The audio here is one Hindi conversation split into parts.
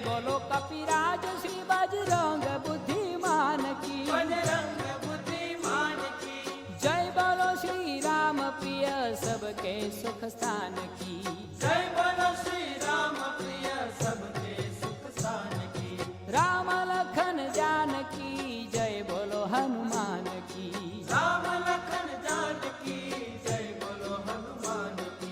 बोलो कपिराज श्री बजरंग बुद्धिमान की, बजरंग बुद्धिमान की। जय बोलो श्री राम प्रिय सबके सुख स्थान की, जय बोलो श्री राम प्रिय सबके सुख स्थान की। राम लखन जानकी जय बोलो हनुमान की, राम लखन जानकी जय बोलो हनुमान की।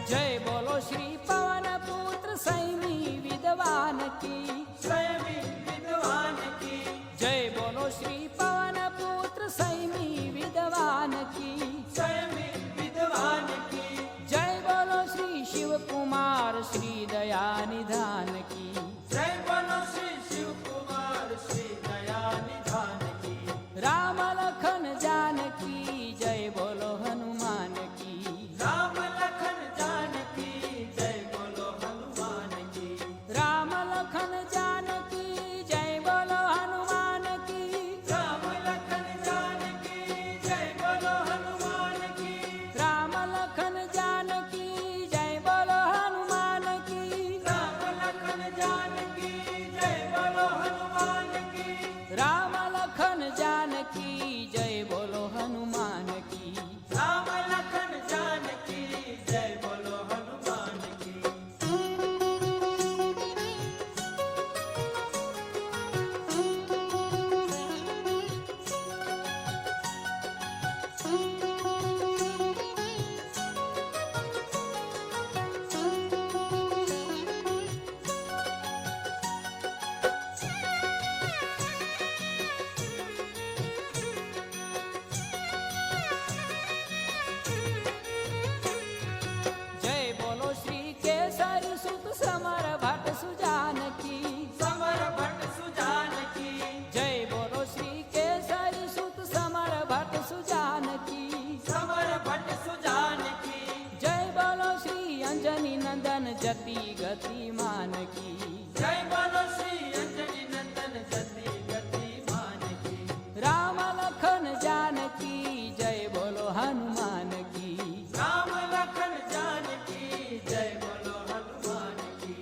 जय बोलो श्री पवन पुत्र संयमी विद्वान की, संयमी विद्वान की। जय बोलो श्री पवन पुत्र संयमी विद्वान की, संयमी विद्वान की। जय बोलो श्री शिव कुमार श्री दया निधान की, जय बोलो श्री शिव कुमार श्री दया निधान की। राम लखन जानकी जय बोलो हनुमान की, राम लखन जानकी जय बोलो हनुमान की। राम लखन जानकी जय बोलो हनुमान की, राम लखन जानकी जय बोलो हनुमान की। राम लखन जानकी जय बोलो हनुमान की, राम लखन जानकी जय बोलो हनुमान की। राम लखन जानकी जय बोलो हनुमान की। राम लखन जानकी जय बोलो हनुमान की। जय बोलो श्री केसरी सुत समर भट सुजान की, समर भट्ट सुजान की। जय बोलो श्री केसरी सुत समर भट सुजान की, समर भट्ट सुजान की। जय बोलो श्री अंजनी नंदन जति गतिमान की, जय बोलो श्री अंजनी नंदन जति गतिमान की। राम लखन जानकी जय बोलो हनुमान की, राम लखन जानकी जय बोलो हनुमान की।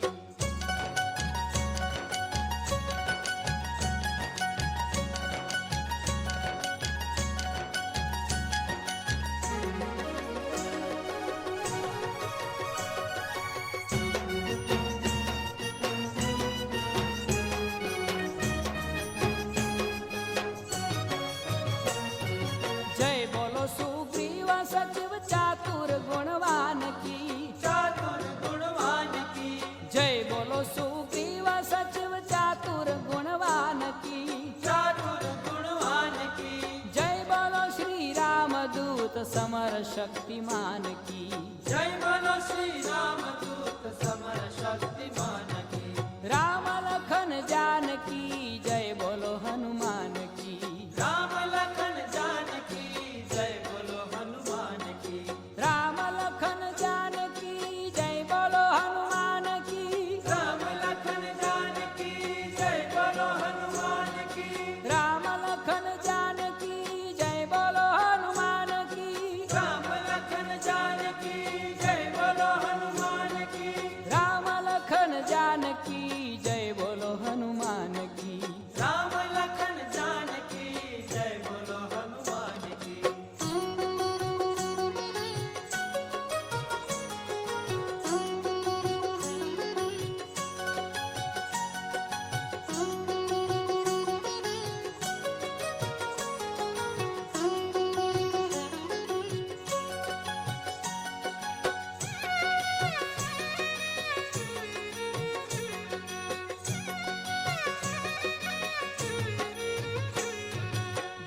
जय बोलो सुग्रीव सचिव चातुर गुणवान की, चातुर गुणवान की। जय बोलो सुग्रीव सचिव चातुर गुणवान की, चातुर गुणवान की। जय बोलो श्री राम दूत समर शक्तिमान की, जय बोलो श्री राम दूत समर शक्तिमान की। राम लखन जानकी जय बोलो हनुमान की, राम लखन जानकी जय बोलो हनुमान की। राम लखन जानकी जय बोलो हनुमान की, राम लखन जानकी जय बोलो हनुमान की। राम लखन जानकी जय बोलो हनुमान की, राम लखन जानकी जय बोलो हनुमान की। राम लखन जानकी जय बोलो हनुमान की। राम लखन जानकी जय बोलो हनुमान की।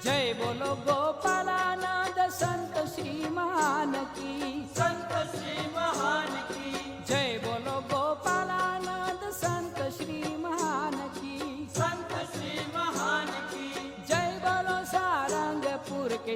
जय बोलो गोपालानंद संत श्री महान की, संत श्री महान की। जय बोलो गोपालानंद संत श्री महान की, संत श्री महान की। जय बोलो सारंगपुर के